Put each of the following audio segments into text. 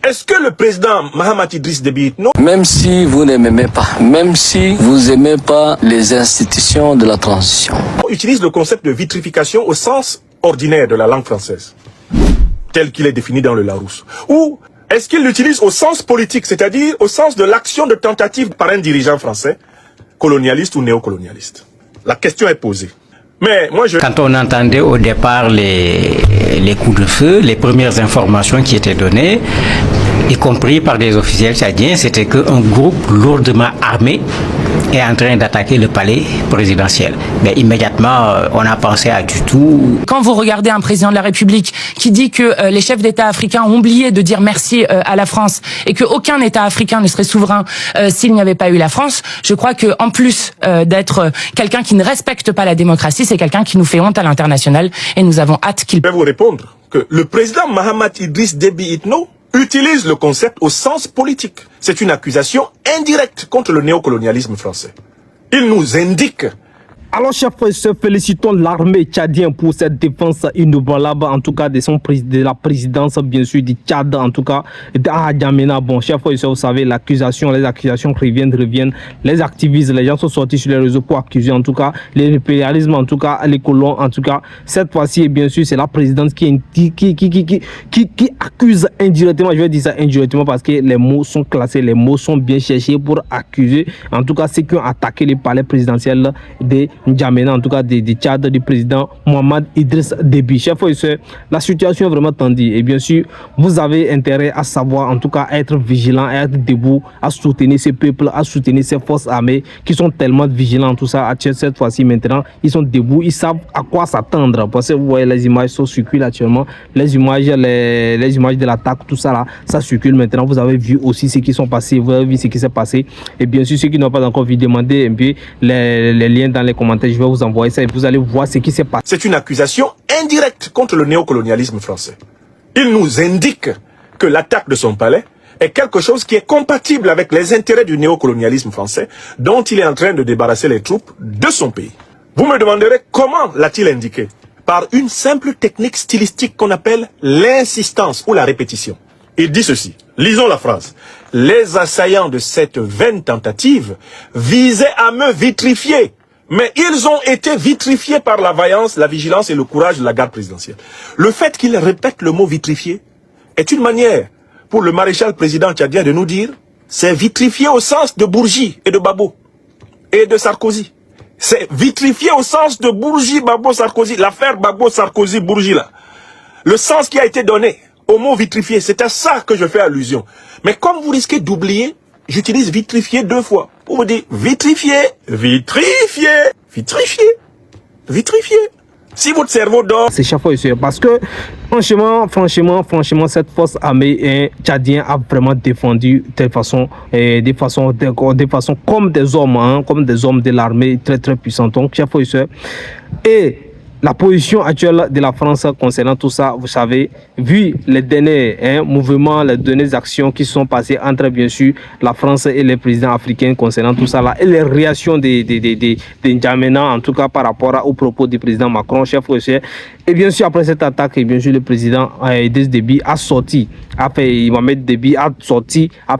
Est-ce que le président Mahamat Idriss Déby Itno, même si vous ne m'aimez pas, même si vous n'aimez pas les institutions de la transition, utilise le concept de vitrification au sens ordinaire de la langue française, tel qu'il est défini dans le Larousse? Ou est-ce qu'il l'utilise au sens politique, c'est-à-dire au sens de l'action de tentative par un dirigeant français, colonialiste ou néocolonialiste? La question est posée. Mais moi Quand on entendait au départ les coups de feu, les premières informations qui étaient données, y compris par des officiels tchadiens, c'était qu'un groupe lourdement armé est en train d'attaquer le palais présidentiel. Mais immédiatement, on a pensé à du tout. Quand vous regardez un président de la République qui dit que les chefs d'État africains ont oublié de dire merci à la France et qu'aucun État africain ne serait souverain s'il n'y avait pas eu la France, je crois que en plus d'être quelqu'un qui ne respecte pas la démocratie, c'est quelqu'un qui nous fait honte à l'international et nous avons hâte qu'il... Je vais vous répondre que le président Mahamat Idriss Déby Itno utilise le concept au sens politique. C'est une accusation indirecte contre le néocolonialisme français. Il nous indique... Alors, chef, félicitons l'armée tchadienne pour cette défense inébranlable, en tout cas de la présidence, bien sûr, du Tchad, en tout cas, d'Adjamena. Bon, chef, vous savez, les accusations reviennent, les activistes, les gens sont sortis sur les réseaux pour accuser, en tout cas, l'impérialisme, en tout cas, les colons, en tout cas, cette fois-ci, bien sûr, c'est la présidence qui accuse indirectement, je vais dire ça indirectement parce que les mots sont classés, les mots sont bien cherchés pour accuser, en tout cas, ceux qui ont attaqué les palais présidentiels de N'Djamena, en tout cas du Tchad, du président Mohamed Idriss Déby. Chef, la situation est vraiment tendue et bien sûr, vous avez intérêt à savoir, en tout cas, à être vigilant, à être debout, à soutenir ces peuples, à soutenir ces forces armées qui sont tellement vigilants, tout ça, cette fois-ci maintenant, ils sont debout, ils savent à quoi s'attendre parce que vous voyez les images sont circulent actuellement, les images de l'attaque, tout ça là, ça circule maintenant. Vous avez vu aussi ce qui sont passés, vous avez vu ce qui s'est passé et bien sûr, ceux qui n'ont pas encore vu, demandez un peu les liens dans les commentaires. Je vais vous envoyer ça et vous allez voir ce qui s'est passé. C'est une accusation indirecte contre le néocolonialisme français. Il nous indique que l'attaque de son palais est quelque chose qui est compatible avec les intérêts du néocolonialisme français dont il est en train de débarrasser les troupes de son pays. Vous me demanderez comment l'a-t-il indiqué? Par une simple technique stylistique qu'on appelle l'insistance ou la répétition. Il dit ceci, lisons la phrase. Les assaillants de cette vaine tentative visaient à me vitrifier. Mais ils ont été vitrifiés par la vaillance, la vigilance et le courage de la garde présidentielle. Le fait qu'il répète le mot vitrifié est une manière pour le maréchal président tchadien de nous dire c'est vitrifié au sens de Bourgi et de Babo et de Sarkozy. C'est vitrifié au sens de Bourgi, Babo, Sarkozy. L'affaire Babo, Sarkozy, Bourgi là. Le sens qui a été donné au mot vitrifié, c'est à ça que je fais allusion. Mais comme vous risquez d'oublier, j'utilise vitrifié 2 fois. Pour vous dire vitrifié, vitrifié, vitrifié, vitrifié. Si votre cerveau dort... C'est chaque fois parce que franchement, cette force armée tchadienne a vraiment défendu de façon comme des hommes, hein, comme des hommes de l'armée très très puissants. Donc chaque fois et la position actuelle de la France concernant tout ça, vous savez, vu les derniers mouvements, les dernières actions qui sont passées entre, bien sûr, la France et les présidents africains concernant tout ça, là, et les réactions de N'Djamena, en tout cas par rapport aux propos du président Macron, chef Rocher. Et bien sûr, après cette attaque, et bien sûr, le président Idriss Déby a sorti, Mohamed Déby a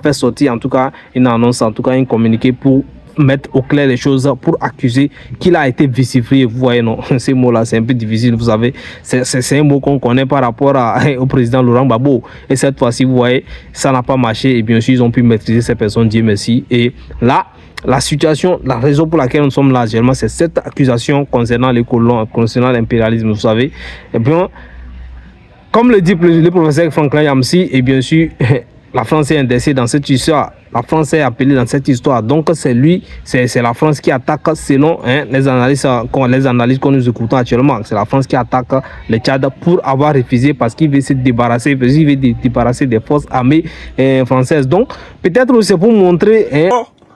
fait sortir, en tout cas, une annonce, en tout cas, un communiqué pour mettre au clair les choses, pour accuser qu'il a été vicifié. Vous voyez, non, ces mots-là, c'est un peu difficile, vous savez, c'est un mot qu'on connaît par rapport au président Laurent Gbagbo. Et cette fois-ci, vous voyez, ça n'a pas marché. Et bien sûr, ils ont pu maîtriser ces personnes, Dieu merci. Et là, la situation, la raison pour laquelle nous sommes là actuellement, c'est cette accusation concernant les colons, concernant l'impérialisme, vous savez. Et bien, comme le dit le professeur Franklin Yamsi, et bien sûr, la France est indexée dans cette histoire. La France est appelée dans cette histoire. Donc, c'est la France qui attaque selon les analyses que nous écoutons actuellement. C'est la France qui attaque le Tchad pour avoir refusé parce qu'il veut se débarrasser, des forces armées françaises. Donc, peut-être c'est pour montrer...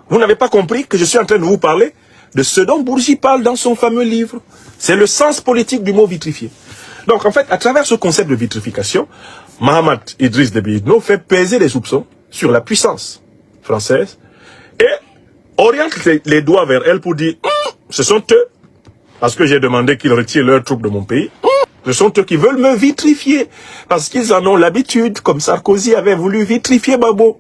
Vous n'avez pas compris que je suis en train de vous parler de ce dont Bourgi parle dans son fameux livre. C'est le sens politique du mot vitrifié. Donc, en fait, à travers ce concept de vitrification, Mahamat Idriss Déby Itno fait peser les soupçons sur la puissance française et oriente les doigts vers elle pour dire ce sont eux, parce que j'ai demandé qu'ils retirent leurs troupes de mon pays, Ce sont eux qui veulent me vitrifier. Parce qu'ils en ont l'habitude, comme Sarkozy avait voulu vitrifier Babo.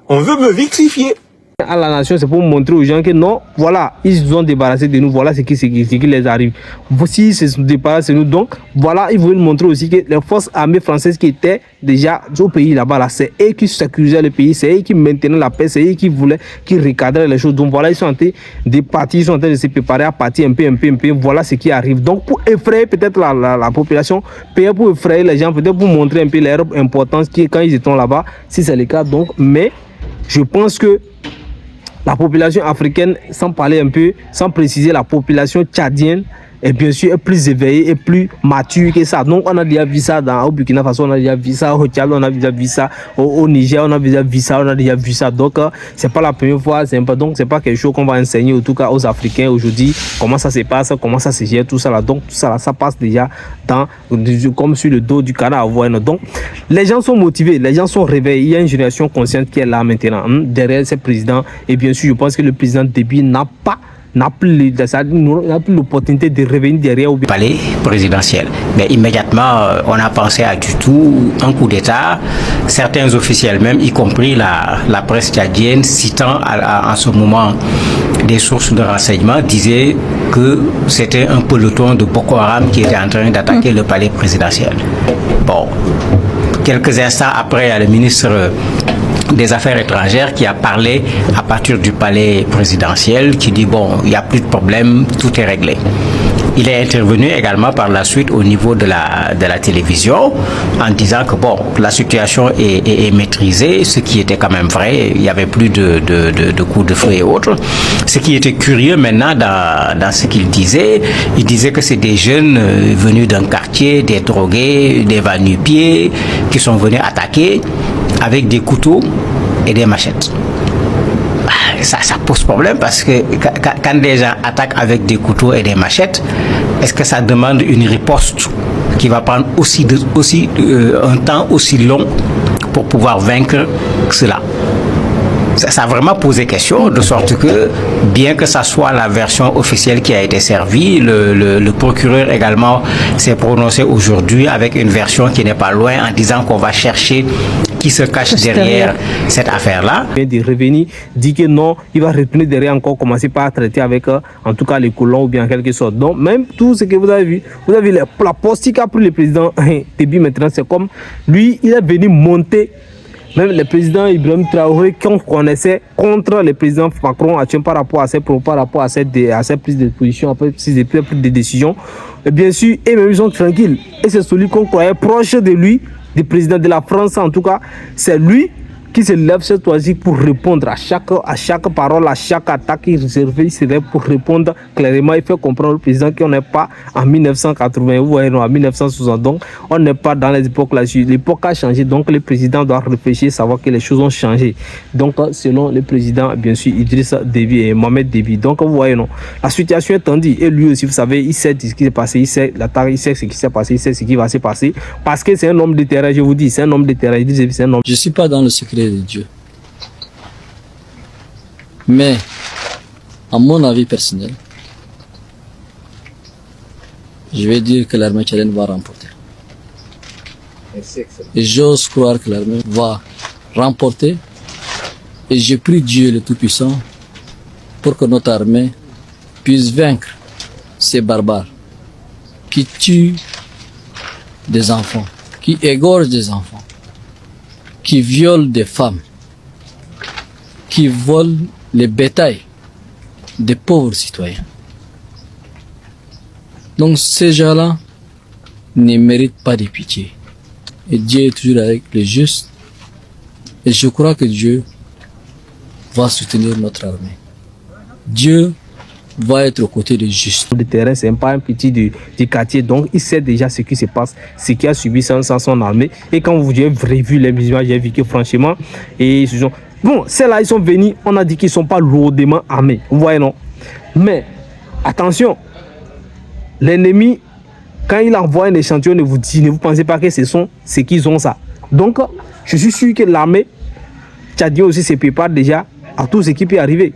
On veut me vitrifier. À la nation, c'est pour montrer aux gens que non, voilà, ils nous ont débarrassé de nous, voilà ce qui les arrive. Voici, ils se débarrassent de nous. Donc, voilà, ils veulent montrer aussi que les forces armées françaises qui étaient déjà au pays là-bas, là, c'est eux qui sécurisaient le pays, c'est eux qui maintenaient la paix, c'est eux qui voulaient, qui recadraient les choses. Donc, voilà, ils sont en train de partir, ils sont en train de se préparer à partir un peu. Voilà ce qui arrive. Donc, pour effrayer peut-être la population, peut-être pour effrayer les gens, peut-être pour montrer un peu leur importance quand ils étaient là-bas, si c'est le cas. Donc, mais je pense que la population africaine, sans parler un peu, sans préciser, la population tchadienne est bien sûr plus éveillée et plus mature que ça. Donc on a déjà vu ça au Burkina Faso, on a déjà vu ça au Tchad, on a déjà vu ça au Niger, on a déjà vu ça, Donc c'est pas la première fois, donc c'est pas quelque chose qu'on va enseigner en tout cas aux Africains aujourd'hui, comment ça se passe, comment ça se gère, tout ça là. Donc tout ça là, ça passe déjà comme sur le dos du canard à voix. Donc les gens sont motivés, les gens sont réveillés. Il y a une génération consciente qui est là maintenant derrière ce président. Et bien sûr, je pense que le président Déby n'a plus l'opportunité de revenir derrière au palais présidentiel. Mais immédiatement, on a pensé à du tout un coup d'État. Certains officiels même, y compris la presse tchadienne, citant en ce moment des sources de renseignement, disaient que c'était un peloton de Boko Haram qui était en train d'attaquer le palais présidentiel. Bon, quelques instants après, il y a le ministre des Affaires étrangères qui a parlé à partir du palais présidentiel, qui dit bon, il n'y a plus de problème, tout est réglé. Il est intervenu également par la suite au niveau de la télévision en disant que bon, la situation est maîtrisée, ce qui était quand même vrai, il n'y avait plus de coups de feu et autres. Ce qui était curieux maintenant dans ce qu'il disait, il disait que c'est des jeunes venus d'un quartier, des drogués, des va-nu-pieds qui sont venus attaquer avec des couteaux et des machettes. Ça pose problème parce que quand des gens attaquent avec des couteaux et des machettes, est-ce que ça demande une riposte qui va prendre un temps aussi long pour pouvoir vaincre cela? Ça a vraiment posé question, de sorte que, bien que ça soit la version officielle qui a été servie, le procureur également s'est prononcé aujourd'hui avec une version qui n'est pas loin en disant qu'on va chercher qui se cache derrière cette affaire-là. Il vient de revenir, dit que non, il va retourner derrière encore, commencer par traiter avec en tout cas les colons ou bien en quelque sorte. Donc même tout ce que vous avez vu la postique a pris le président Déby maintenant, c'est comme lui, il est venu monter. Même le président Ibrahim Traoré qu'on connaissait contre le président Macron par rapport à ses prises de position, après ses prises de décision. Et bien sûr, et même ils sont tranquilles. Et c'est celui qu'on croyait proche de lui, du président de la France en tout cas, c'est lui qui se lève cette fois-ci pour répondre à chaque parole, à chaque attaque. Il se lève pour répondre clairement. Il fait comprendre au président qu'on n'est pas en 1980 ou en 1960. Donc, on n'est pas dans les époques là. L'époque a changé. Donc, le président doit réfléchir, savoir que les choses ont changé. Donc, selon le président, bien sûr, Idriss Déby et Mohamed Déby. Donc, vous voyez, non, la situation est tendue. Et lui aussi, vous savez, il sait ce qui s'est passé. Il sait l'attaque, il sait ce qui s'est passé. Il sait ce qui va se passer. Parce que c'est un homme de terrain, je vous dis. C'est un homme de terrain. Idriss Déby, c'est un homme. Je ne suis pas dans le secret de Dieu. Mais, à mon avis personnel, je vais dire que l'armée tchadienne va remporter. Et j'ose croire que l'armée va remporter. Et je prie Dieu le Tout-Puissant pour que notre armée puisse vaincre ces barbares qui tuent des enfants, qui égorgent des enfants, qui violent des femmes, qui volent les bétails des pauvres citoyens. Donc ces gens-là ne méritent pas de pitié. Et Dieu est toujours avec les justes. Et je crois que Dieu va soutenir notre armée. Dieu va être aux côtés des justes. Le terrain, c'est pas un petit du quartier, donc il sait déjà ce qui se passe, ce qui a subi sans son armée. Et quand vous avez revu les images, j'ai vu que franchement, et ils sont... Bon, ceux-là, ils sont venus, on a dit qu'ils ne sont pas lourdement armés. Vous voyez, non? Mais, attention, l'ennemi, quand il envoie un échantillon, ne vous pensez pas que c'est qu'ils ont ça. Donc, je suis sûr que l'armée tchadienne aussi se prépare déjà à tout ce qui peut arriver.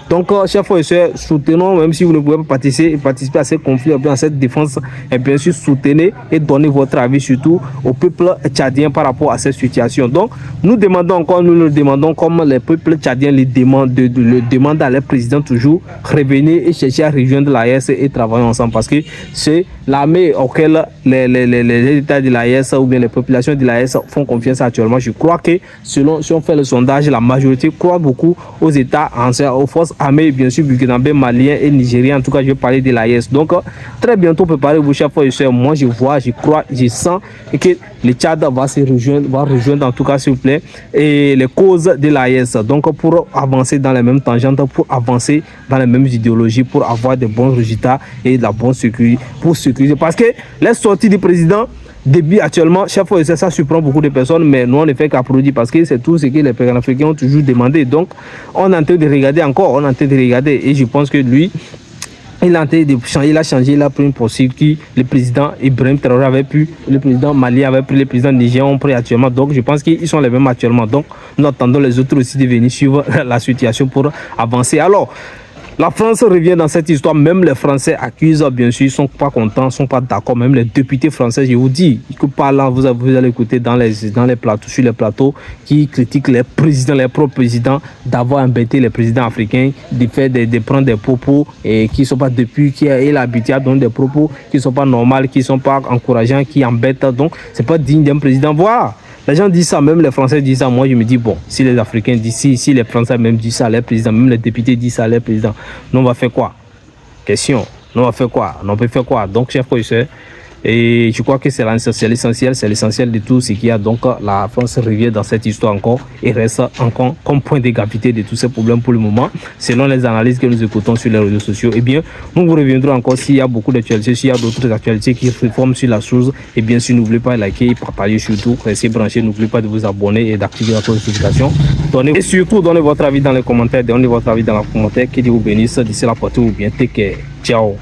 Donc, chers frères et sœurs, soutenons, même si vous ne pouvez pas participer à ces conflits, à cette défense, et bien sûr, soutenez et donnez votre avis surtout au peuple tchadien par rapport à cette situation. Donc, nous demandons encore, nous le demandons comme les peuples tchadiens le demandent à leur président toujours, revenir et chercher à rejoindre l'AES et travailler ensemble parce que c'est l'armée auquel les États de l'AES ou bien les populations de l'AES font confiance actuellement. Je crois que si on fait le sondage, la majorité croit beaucoup aux États, aux forces armées, bien sûr, burkinabés, maliens et nigériens. En tout cas, je vais parler de l'AES. Donc, très bientôt, préparez-vous, chers frères et sœurs. Moi, je vois, je crois, je sens que le Tchad va rejoindre en tout cas, s'il vous plaît, et les causes de l'AES. Donc, pour avancer dans les mêmes tangentes, pour avancer dans les mêmes idéologies, pour avoir de bons résultats et de la bonne sécurité, pour sécuriser. Parce que les sorties du président, début actuellement, chaque fois, ça surprend beaucoup de personnes, mais nous, on ne fait qu'applaudir parce que c'est tout ce que les Panafricains ont toujours demandé. Donc, on est en train de regarder encore, on est en train de regarder. Et je pense que lui, il a changé, il a pris une posture qui le président Ibrahim Traoré avait pu, le président Mali avait pris, le président Niger ont pris actuellement. Donc, je pense qu'ils sont les mêmes actuellement. Donc, nous attendons les autres aussi de venir suivre la situation pour avancer. Alors, la France revient dans cette histoire. Même les Français accusent, bien sûr, ils ne sont pas contents, ils ne sont pas d'accord. Même les députés français, je vous dis, que par là, vous allez écouter dans les plateaux, sur les plateaux, qui critiquent les présidents, les propres présidents, d'avoir embêté les présidents africains, de prendre des propos et qui ne sont pas depuis, qui a l'habitude à donner des propos qui ne sont pas normaux, qui ne sont pas encourageants, qui embêtent. Donc, ce n'est pas digne d'un président. Voilà. Les gens disent ça, même les Français disent ça. Moi, je me dis, bon, si les Africains disent, si les Français même disent ça, les présidents, même les députés disent ça, les présidents, nous, on va faire quoi? Question. Nous, on va faire quoi? On peut faire quoi? Donc, chers frères et sœurs, et je crois que c'est l'essentiel de tout ce qu'il y a. Donc, la France revient dans cette histoire encore et reste encore comme point de gravité de tous ces problèmes pour le moment. Selon les analyses que nous écoutons sur les réseaux sociaux, eh bien, nous vous reviendrons encore s'il y a beaucoup d'actualités, s'il y a d'autres actualités qui réforment sur la chose. Et bien sûr, n'oubliez pas de liker, partager surtout, restez branchés, n'oubliez pas de vous abonner et d'activer la notification. Et surtout, donnez votre avis dans les commentaires, donnez votre avis dans les commentaires. Que Dieu vous bénisse. D'ici là, portez-vous bien. Take care. Ciao.